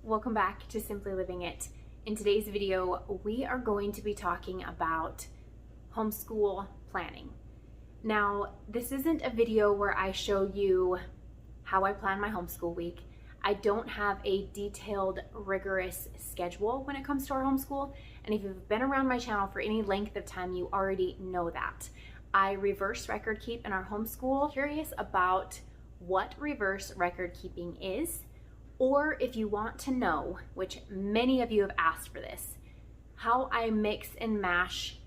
Welcome back to Simply Living It. In today's video, we are going to be talking about homeschool planning. Now, this isn't a video where I show you how I plan my homeschool week. I don't have a detailed, rigorous schedule when it comes to our homeschool. And if you've been around my channel for any length of time, you already know that. I reverse record keep in our homeschool. Curious about what reverse record keeping is, or if you want to know, which many of you have asked for this, how I mix and mash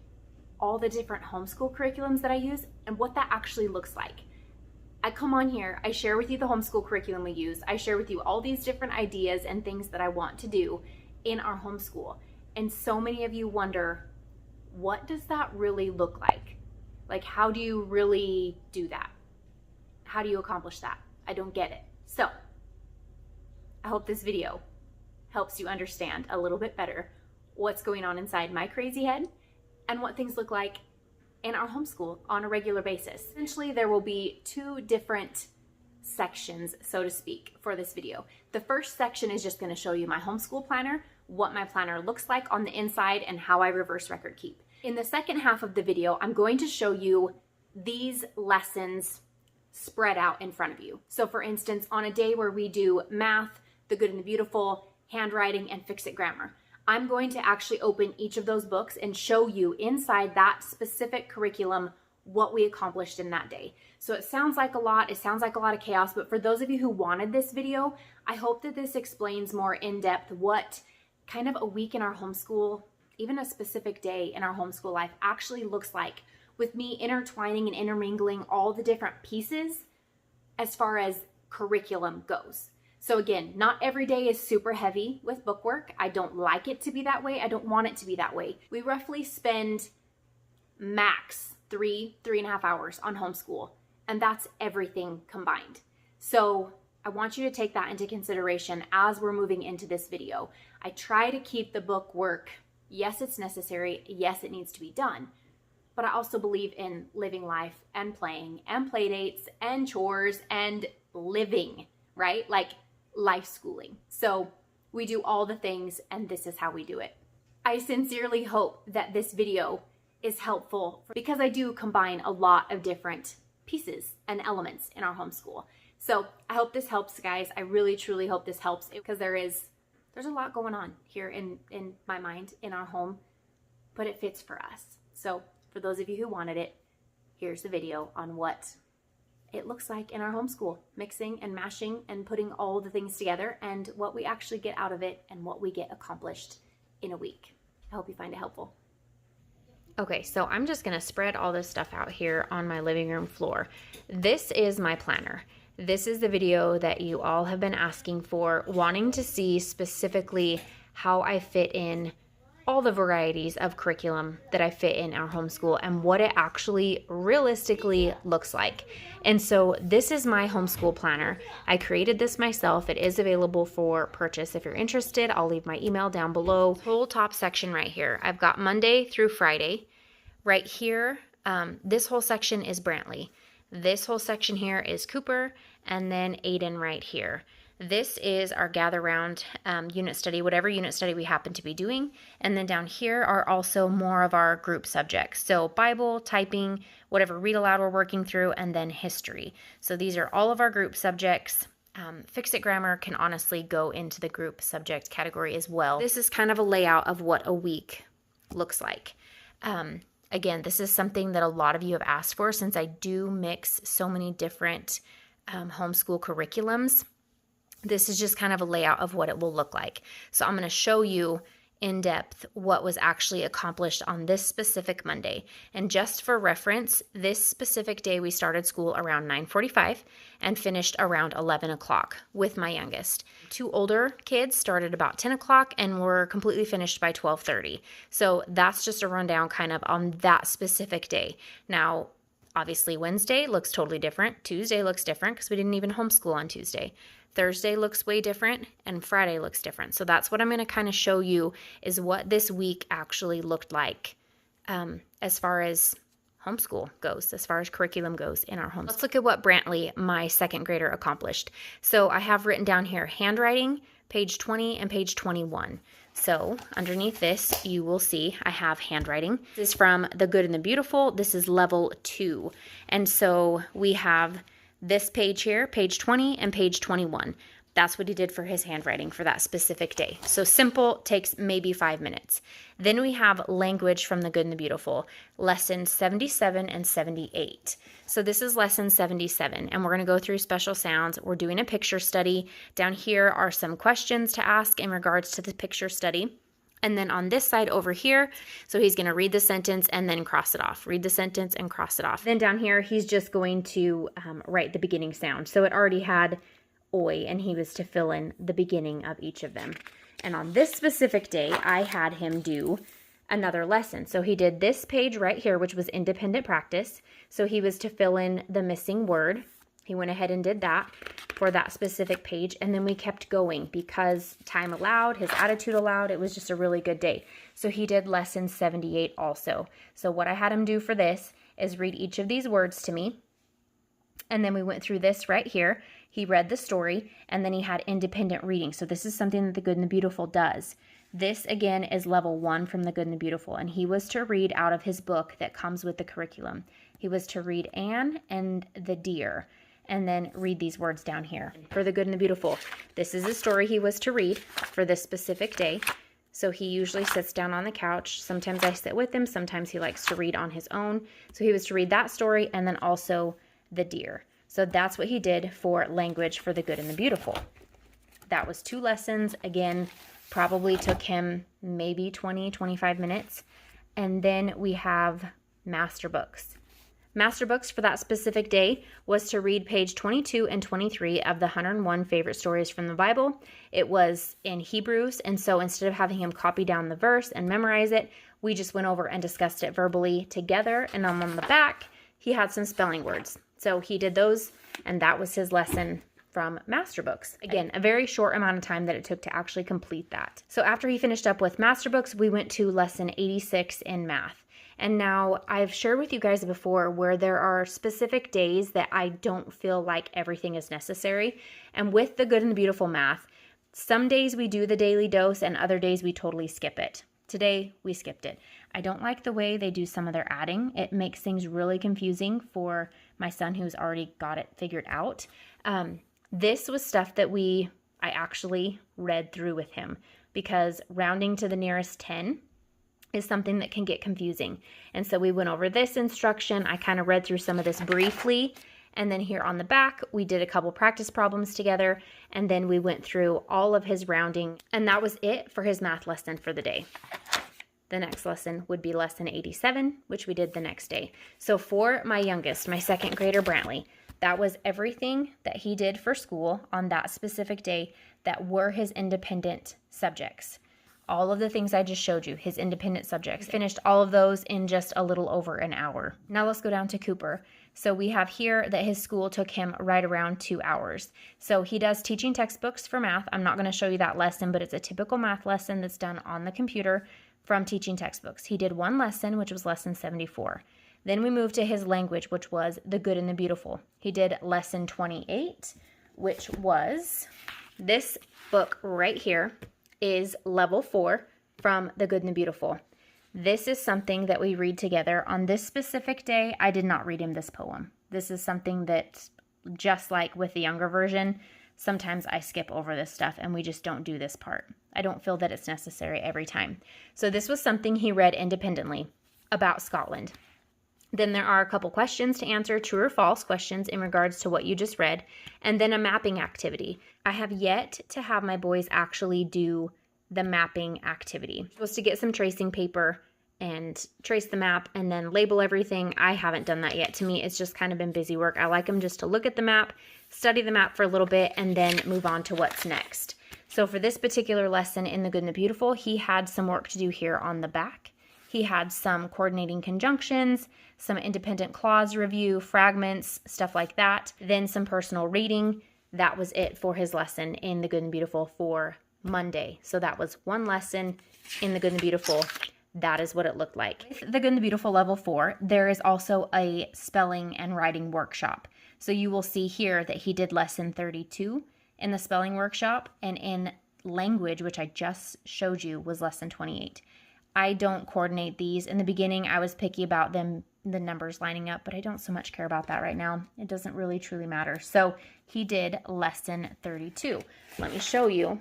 all the different homeschool curriculums that I use and what that actually looks like. I come on here, I share with you the homeschool curriculum we use, I share with you all these different ideas and things that I want to do in our homeschool. And so many of you wonder, what does that really look like? Like, how do you really do that? How do you accomplish that? I don't get it. So, I hope this video helps you understand a little bit better what's going on inside my crazy head and what things look like in our homeschool on a regular basis. Essentially, there will be two different sections, so to speak, for this video. The first section is just going to show you my homeschool planner, what my planner looks like on the inside, and how I reverse record keep. In the second half of the video, I'm going to show you these lessons spread out in front of you. So for instance, on a day where we do math, the good and the beautiful, handwriting, and fix-it grammar, I'm going to actually open each of those books and show you inside that specific curriculum what we accomplished in that day. So it sounds like a lot, it sounds like a lot of chaos, but for those of you who wanted this video, I hope that this explains more in depth what kind of a week in our homeschool, even a specific day in our homeschool life actually looks like, with me intertwining and intermingling all the different pieces as far as curriculum goes. So again, not every day is super heavy with bookwork. I don't like it to be that way. I don't want it to be that way. We roughly spend max 3.5 hours on homeschool, and that's everything combined. So I want you to take that into consideration as we're moving into this video. I try to keep the bookwork, yes, it's necessary, yes, it needs to be done, but I also believe in living life and playing and play dates and chores and living, right? Like life schooling. So we do all the things, and this is how we do it. I sincerely hope that this video is helpful because I do combine a lot of different pieces and elements in our homeschool. So I hope this helps, guys. I really, truly hope this helps because there's a lot going on here in my mind, in our home, but it fits for us. So for those of you who wanted it, here's the video on what it looks like in our homeschool, mixing and mashing and putting all the things together and what we actually get out of it and what we get accomplished in a week. I hope you find it helpful. Okay, so I'm just gonna spread all this stuff out here on my living room floor. This is my planner. This is the video that you all have been asking for, wanting to see specifically how I fit in all the varieties of curriculum that I fit in our homeschool and what it actually realistically looks like. And so this is my homeschool planner. I created this myself. It is available for purchase if you're interested. I'll leave my email down below. Whole top section right here. I've got Monday through Friday. Right here, this whole section is Brantley. This whole section here is Cooper, and then Aiden right here. This is our gather round unit study, whatever unit study we happen to be doing. And then down here are also more of our group subjects. So Bible, typing, whatever read aloud we're working through, and then history. So these are all of our group subjects. Fix-it grammar can honestly go into the group subject category as well. This is kind of a layout of what a week looks like. Again, this is something that a lot of you have asked for since I do mix so many different homeschool curriculums. This is just kind of a layout of what it will look like. So I'm going to show you in depth what was actually accomplished on this specific Monday. And just for reference, this specific day we started school around 9:45 and finished around 11 o'clock with my youngest. Two older kids started about 10 o'clock and were completely finished by 12:30. So that's just a rundown kind of on that specific day. Now, obviously Wednesday looks totally different. Tuesday looks different because we didn't even homeschool on Tuesday. Thursday looks way different, and Friday looks different. So that's what I'm going to kind of show you is what this week actually looked like as far as homeschool goes, as far as curriculum goes in our homes. Let's look at what Brantley, my second grader, accomplished. So I have written down here handwriting, page 20, and page 21. So underneath this, you will see I have handwriting. This is from The Good and the Beautiful. This is level 2. And so we have this page here, page 20 and page 21. That's what he did for his handwriting for that specific day. So simple, takes maybe 5 minutes. Then we have language from The Good and the Beautiful, lessons 77 and 78. So this is lesson 77, and we're going to go through special sounds. We're doing a picture study. Down here are some questions to ask in regards to the picture study. And then on this side over here, so he's going to read the sentence and then cross it off. Read the sentence and cross it off. Then down here, he's just going to write the beginning sound. So it already had oi, and he was to fill in the beginning of each of them. And on this specific day, I had him do another lesson. So he did this page right here, which was independent practice. So he was to fill in the missing word. He went ahead and did that for that specific page. And then we kept going because time allowed, his attitude allowed. It was just a really good day. So he did lesson 78 also. So what I had him do for this is read each of these words to me. And then we went through this right here. He read the story, and then he had independent reading. So this is something that The Good and the Beautiful does. This, again, is level 1 from The Good and the Beautiful, and he was to read out of his book that comes with the curriculum. He was to read Anne and the deer, and then read these words down here. For The Good and the Beautiful, this is a story he was to read for this specific day. So he usually sits down on the couch. Sometimes I sit with him. Sometimes he likes to read on his own. So he was to read that story and then also the deer. So that's what he did for language for The Good and the Beautiful. That was 2 lessons. Again, probably took him maybe 20, 25 minutes. And then we have master books. Master books for that specific day was to read page 22 and 23 of the 101 favorite stories from the Bible. It was in Hebrews, and so instead of having him copy down the verse and memorize it, we just went over and discussed it verbally together. And on the back, he had some spelling words. So he did those, and that was his lesson from master books. Again, a very short amount of time that it took to actually complete that. So after he finished up with master books, we went to lesson 86 in math. And now I've shared with you guys before where there are specific days that I don't feel like everything is necessary. And with The Good and the Beautiful math, some days we do the daily dose and other days we totally skip it. Today, we skipped it. I don't like the way they do some of their adding. It makes things really confusing for my son who's already got it figured out. This was stuff that I actually read through with him because rounding to the nearest 10 is something that can get confusing. And so we went over this instruction. I kind of read through some of this briefly. And then here on the back, we did a couple practice problems together. And then we went through all of his rounding. And that was it for his math lesson for the day. The next lesson would be lesson 87, which we did the next day. So for my youngest, my 2nd grader, Brantley, that was everything that he did for school on that specific day that were his independent subjects. All of the things I just showed you, his independent subjects. Finished all of those in just a little over an hour. Now let's go down to Cooper. So we have here that his school took him right around 2 hours. So he does teaching textbooks for math. I'm not going to show you that lesson, but it's a typical math lesson that's done on the computer from teaching textbooks. He did 1 lesson, which was lesson 74. Then we moved to his language, which was The Good and the Beautiful. He did lesson 28, which was this book right here is level 4 from The Good and the Beautiful. This is something that we read together. On this specific day, I did not read him this poem. This is something that, just like with the younger version, sometimes I skip over this stuff and we just don't do this part. I don't feel that it's necessary every time. So this was something he read independently about Scotland. Then there are a couple questions to answer, true or false questions in regards to what you just read, and then a mapping activity. I have yet to have my boys actually do the mapping activity. I'm supposed to get some tracing paper and trace the map and then label everything. I haven't done that yet. To me, it's just kind of been busy work. I like them just to look at the map, study the map for a little bit, and then move on to what's next. So for this particular lesson in The Good and the Beautiful, he had some work to do here on the back. He had some coordinating conjunctions, some independent clause review, fragments, stuff like that. Then some personal reading. That was it for his lesson in The Good and Beautiful for Monday. So that was 1 lesson in The Good and the Beautiful. That is what it looked like. With The Good and the Beautiful level 4, there is also a spelling and writing workshop. So you will see here that he did lesson 32 in the spelling workshop, and in language, which I just showed you, was lesson 28. I don't coordinate these. In the beginning, I was picky about them, the numbers lining up, but I don't so much care about that right now. It doesn't really truly matter. So he did lesson 32. Let me show you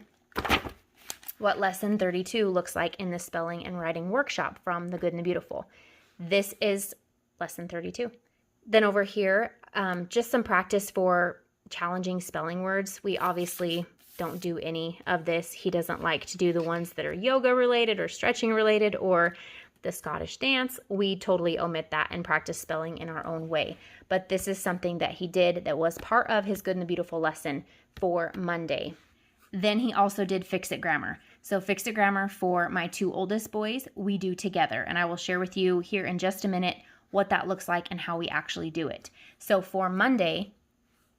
what lesson 32 looks like in the spelling and writing workshop from The Good and the Beautiful. This is lesson 32. Then over here, just some practice for challenging spelling words. We obviously don't do any of this. He doesn't like to do the ones that are yoga related or stretching related or the Scottish dance. We totally omit that and practice spelling in our own way. But this is something that he did that was part of his Good and the Beautiful lesson for Monday. Then he also did Fix-It Grammar. So Fix-It Grammar for my 2 oldest boys, we do together. And I will share with you here in just a minute what that looks like and how we actually do it. So for Monday,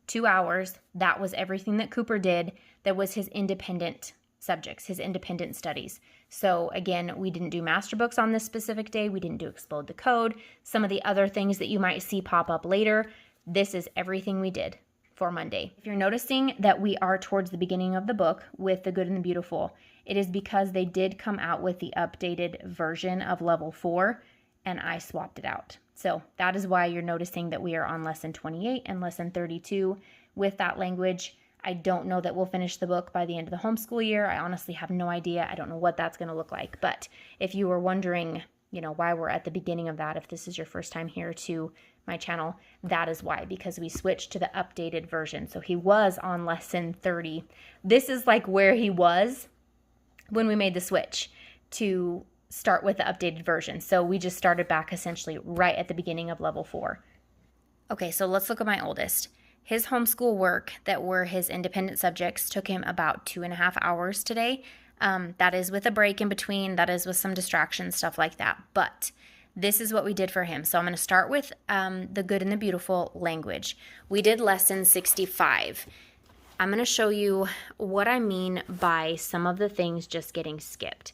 2 hours, that was everything that Cooper did. That was his independent subjects, his independent studies. So again, we didn't do master books on this specific day. We didn't do Explode the Code. Some of the other things that you might see pop up later, this is everything we did for Monday. If you're noticing that we are towards the beginning of the book with The Good and the Beautiful, it is because they did come out with the updated version of level 4 and I swapped it out. So that is why you're noticing that we are on lesson 28 and lesson 32 with that language. I don't know that we'll finish the book by the end of the homeschool year. I honestly have no idea. I don't know what that's going to look like. But if you were wondering, why we're at the beginning of that, if this is your first time here to my channel, that is why, because we switched to the updated version. So he was on lesson 30. This is like where he was when we made the switch to start with the updated version. So we just started back essentially right at the beginning of level 4. Okay, so let's look at my oldest. His homeschool work that were his independent subjects took him about 2.5 hours today. That is with a break in between. That is with some distractions, stuff like that. But this is what we did for him. So I'm going to start with The Good and the Beautiful language. We did lesson 65. I'm going to show you what I mean by some of the things just getting skipped.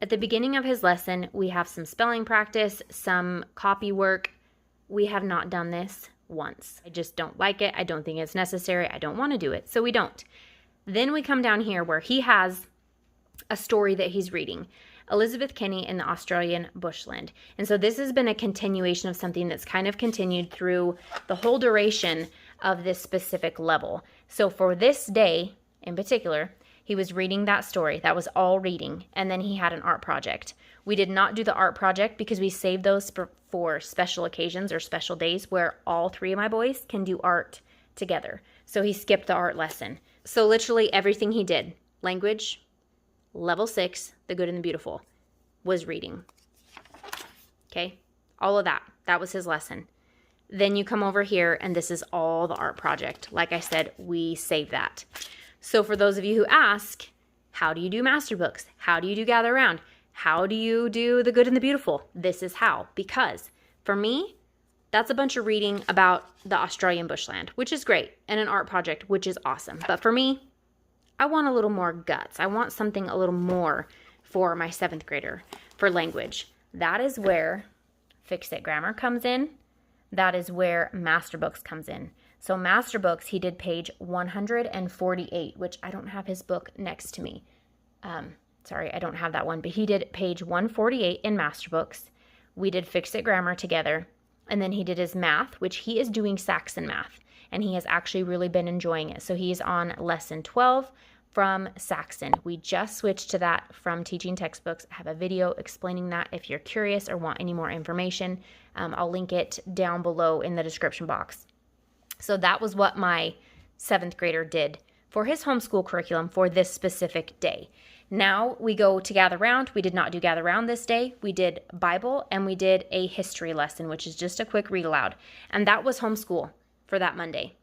At the beginning of his lesson, we have some spelling practice, some copy work. We have not done this once. I just don't like it. I don't think it's necessary. I don't want to do it, so we don't. Then we come down here where he has a story that he's reading, Elizabeth Kenny in the Australian Bushland. And so this has been a continuation of something that's kind of continued through the whole duration of this specific level. So for this day in particular, he was reading that story. That was all reading. And then he had an art project. We did not do the art project because we saved those for special occasions or special days where all 3 of my boys can do art together. So he skipped the art lesson. So literally everything he did, language, level 6, The Good and the Beautiful, was reading. Okay? All of that. That was his lesson. Then you come over here and this is all the art project. Like I said, we saved that. So for those of you who ask, how do you do master books? How do you do gather around? How do you do The Good and the Beautiful? This is how. Because for me, that's a bunch of reading about the Australian bushland, which is great, and an art project, which is awesome. But for me, I want a little more guts. I want something a little more for my 7th grader for language. That is where Fix-It Grammar comes in. That is where master books comes in. So master books, he did page 148, which I don't have his book next to me. Sorry, I don't have that one, but he did page 148 in master books. We did Fix-It Grammar together. And then he did his math, which he is doing Saxon math. And he has actually really been enjoying it. So he's on lesson 12 from Saxon. We just switched to that from teaching textbooks. I have a video explaining that if you're curious or want any more information. I'll link it down below in the description box. So that was what my 7th grader did for his homeschool curriculum for this specific day. Now we go to gather round. We did not do gather round this day. We did Bible and we did a history lesson, which is just a quick read aloud. And that was homeschool for that Monday.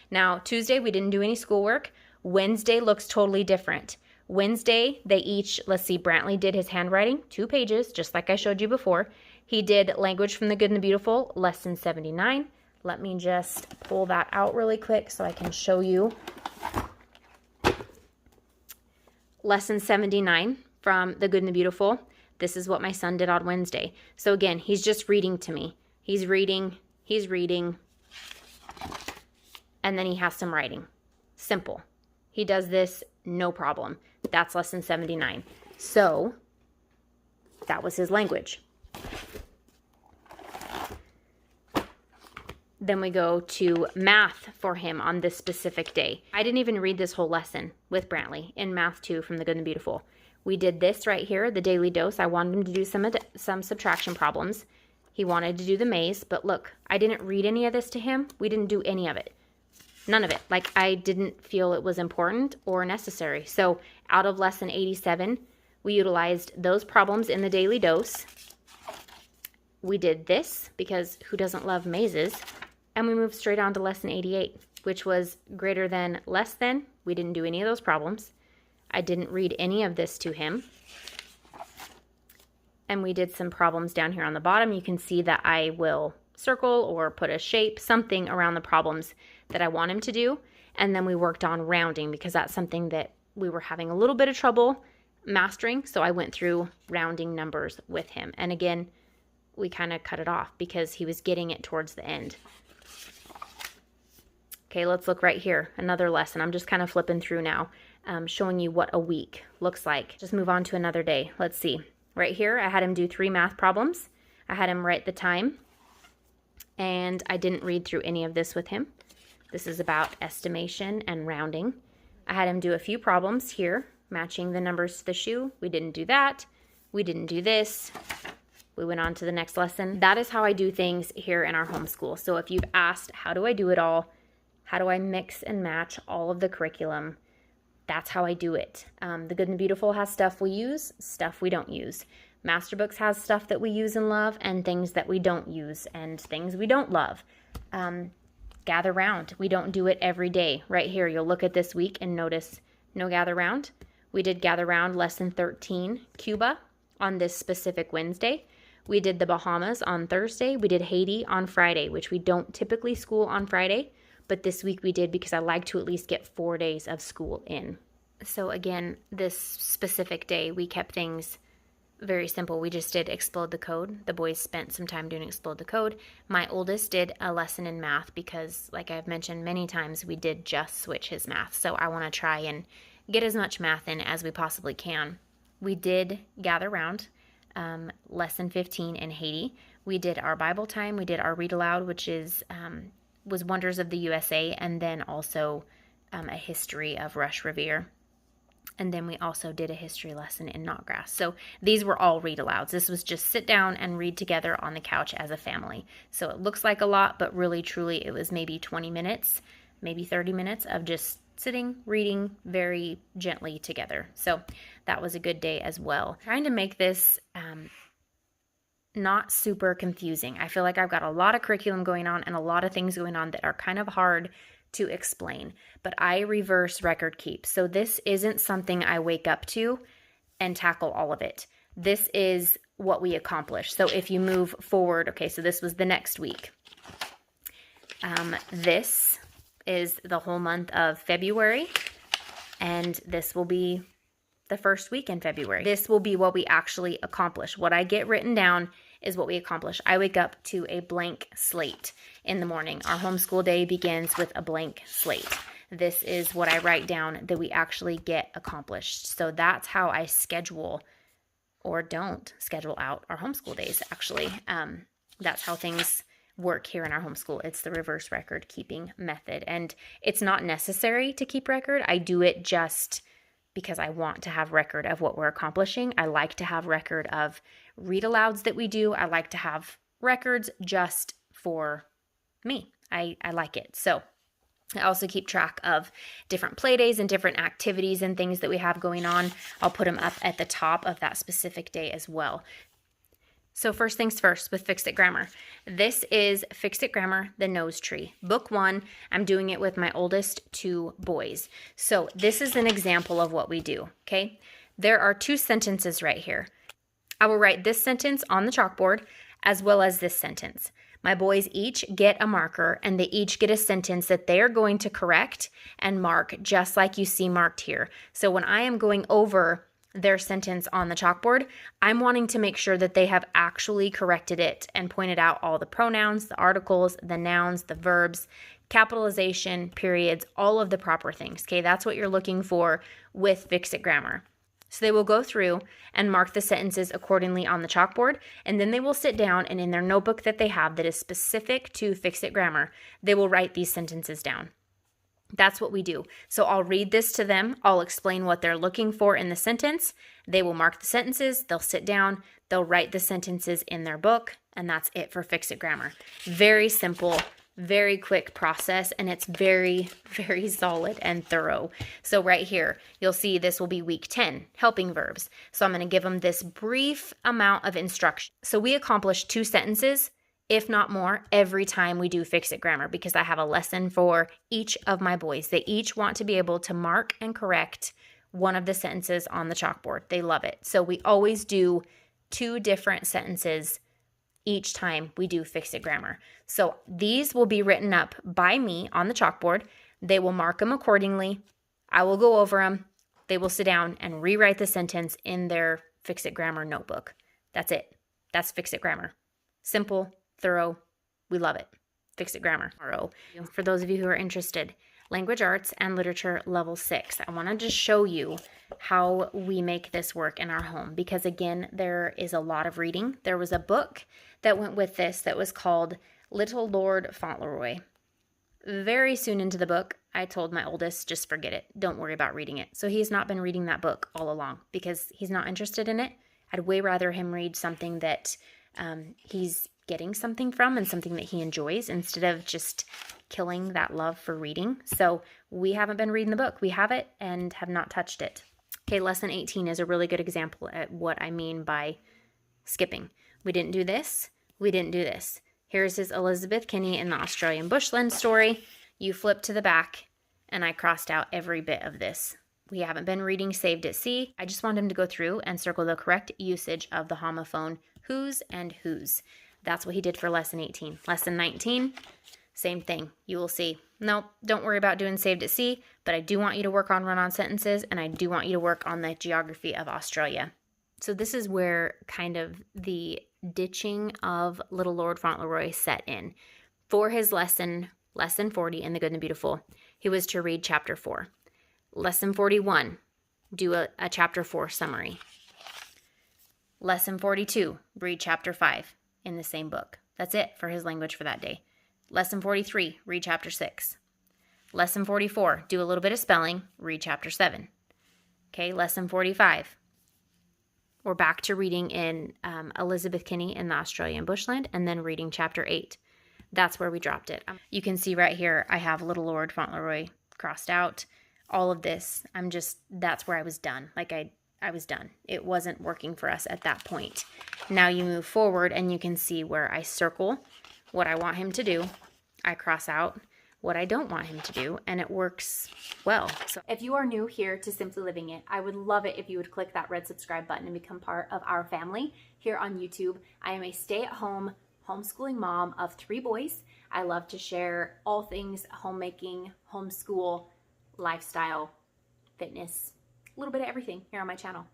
Now Tuesday, we didn't do any schoolwork. Wednesday looks totally different. Wednesday, they each, let's see, Brantley did his handwriting, 2 pages, just like I showed you before. He did Language from the Good and the Beautiful, lesson 79. Let me just pull that out really quick so I can show you. Lesson 79 from The Good and the Beautiful. This is what my son did on Wednesday. So again, he's just reading to me. He's reading, and then he has some writing. Simple. He does this no problem. That's lesson 79. So that was his language. Then we go to math for him on this specific day. I didn't even read this whole lesson with Brantley in Math 2 from The Good and the Beautiful. We did this right here, the daily dose. I wanted him to do some subtraction problems. He wanted to do the maze, but look, I didn't read any of this to him. We didn't do any of it. None of it. Like, I didn't feel it was important or necessary. So out of lesson 87, we utilized those problems in the daily dose. We did this because who doesn't love mazes? And we moved straight on to lesson 88, which was greater than, less than. We didn't do any of those problems. I didn't read any of this to him. And we did some problems down here on the bottom. You can see that I will circle or put a shape, something around the problems that I want him to do. And then we worked on rounding because that's something that we were having a little bit of trouble mastering. So I went through rounding numbers with him. And again, we kind of cut it off because he was getting it towards the end. Okay, let's look right here. Another lesson. I'm just kind of flipping through now, showing you what a week looks like. Just move on to another day. Let's see. Right here, I had him do 3 math problems. I had him write the time, and I didn't read through any of this with him. This is about estimation and rounding. I had him do a few problems here, matching the numbers to the shoe. We didn't do that. We didn't do this. We went on to the next lesson. That is how I do things here in our homeschool. So if you've asked, how do I do it all? How do I mix and match all of the curriculum? That's how I do it. The Good and Beautiful has stuff we use, stuff we don't use. Masterbooks has stuff that we use and love, and things that we don't use, and things we don't love. Gather round. We don't do it every day. Right here, you'll look at this week and notice no gather round. We did gather round lesson 13, Cuba, on this specific Wednesday. We did the Bahamas on Thursday. We did Haiti on Friday, which we don't typically school on Friday. But this week we did because I like to at least get 4 days of school in. So again, this specific day, we kept things very simple. We just did Explode the Code. The boys spent some time doing Explode the Code. My oldest did a lesson in math because, like I've mentioned many times, we did just switch his math. So I want to try and get as much math in as we possibly can. We did gather round, lesson 15 in Haiti. We did our Bible time. We did our read aloud, which was Wonders of the USA, and then also a history of Rush Revere. And then we also did a history lesson in Knotgrass. So these were all read alouds. This was just sit down and read together on the couch as a family. So it looks like a lot, but really, truly, it was maybe 20 minutes, maybe 30 minutes of just sitting, reading very gently together. So that was a good day as well. Trying to make this not super confusing. I feel like I've got a lot of curriculum going on and a lot of things going on that are kind of hard to explain, but I reverse record keep. So this isn't something I wake up to and tackle all of it. This is what we accomplish. So if you move forward, okay, so this was the next week. This is the whole month of February, and this will be the first week in February. This will be what we actually accomplish. What I get written down is what we accomplish. I wake up to a blank slate in the morning. Our homeschool day begins with a blank slate. This is what I write down that we actually get accomplished. So that's how I schedule or don't schedule out our homeschool days, actually. That's how things work here in our homeschool. It's the reverse record keeping method. And it's not necessary to keep record. I do it just because I want to have record of what we're accomplishing. I like to have record of read alouds that we do. I like to have records just for me. I like it. So I also keep track of different play days and different activities and things that we have going on. I'll put them up at the top of that specific day as well. So first things first with Fixed It Grammar. This is Fixed It Grammar, The Nose Tree. Book 1, I'm doing it with my oldest 2 boys. So this is an example of what we do, okay? There are 2 sentences right here. I will write this sentence on the chalkboard as well as this sentence. My boys each get a marker and they each get a sentence that they are going to correct and mark just like you see marked here. So when I am going over their sentence on the chalkboard, I'm wanting to make sure that they have actually corrected it and pointed out all the pronouns, the articles, the nouns, the verbs, capitalization, periods, all of the proper things. Okay, that's what you're looking for with Fix-It Grammar. So they will go through and mark the sentences accordingly on the chalkboard, and then they will sit down and in their notebook that they have that is specific to Fix-It Grammar, they will write these sentences down. That's what we do. So I'll read this to them. I'll explain what they're looking for in the sentence. They will mark the sentences. They'll sit down. They'll write the sentences in their book. And that's it for Fix-It Grammar. Very simple, very quick process. And it's very, very solid and thorough. So right here, you'll see this will be week 10, helping verbs. So I'm going to give them this brief amount of instruction. So we accomplish 2 sentences, if not more, every time we do Fix-It Grammar, because I have a lesson for each of my boys. They each want to be able to mark and correct one of the sentences on the chalkboard. They love it. So we always do 2 different sentences each time we do Fix-It Grammar. So these will be written up by me on the chalkboard. They will mark them accordingly. I will go over them. They will sit down and rewrite the sentence in their Fix-It Grammar notebook. That's it. That's Fix-It Grammar. Simple, thorough. We love it. Fix-It Grammar. For those of you who are interested, Language Arts and Literature Level 6. I want to just show you how we make this work in our home because, again, there is a lot of reading. There was a book that went with this that was called Little Lord Fauntleroy. Very soon into the book, I told my oldest, just forget it. Don't worry about reading it. So he's not been reading that book all along because he's not interested in it. I'd way rather him read something that he's getting something from and something that he enjoys instead of just killing that love for reading. So we haven't been reading the book. We have it and have not touched it. Okay, lesson 18 is a really good example at what I mean by skipping. We didn't do this. We didn't do this. Here's his Elizabeth Kinney in the Australian bushland story. You flip to the back and I crossed out every bit of this. We haven't been reading Saved at Sea. I just want him to go through and circle the correct usage of the homophone whose and whose. That's what he did for lesson 18. Lesson 19, same thing. You will see, no, don't worry about doing Saved at Sea, but I do want you to work on run-on sentences, and I do want you to work on the geography of Australia. So this is where kind of the ditching of Little Lord Fauntleroy set in. For his lesson 40 in The Good and the Beautiful, he was to read chapter 4. Lesson 41, do a chapter 4 summary. Lesson 42, read chapter 5 in the same book. That's it for his language for that day. Lesson 43, read chapter 6. Lesson 44, do a little bit of spelling, read chapter 7. Okay, lesson 45. We're back to reading in Elizabeth Kinney in the Australian bushland and then reading chapter 8. That's where we dropped it. You can see right here, I have Little Lord Fauntleroy crossed out. All of this, that's where I was done. Like I was done. It wasn't working for us at that point. Now you move forward and you can see where I circle what I want him to do. I cross out what I don't want him to do, and it works well. So if you are new here to Simply Living It, I would love it if you would click that red subscribe button and become part of our family here on YouTube. I am a stay-at-home homeschooling mom of 3 boys. I love to share all things homemaking, homeschool, lifestyle, fitness, a little bit of everything here on my channel.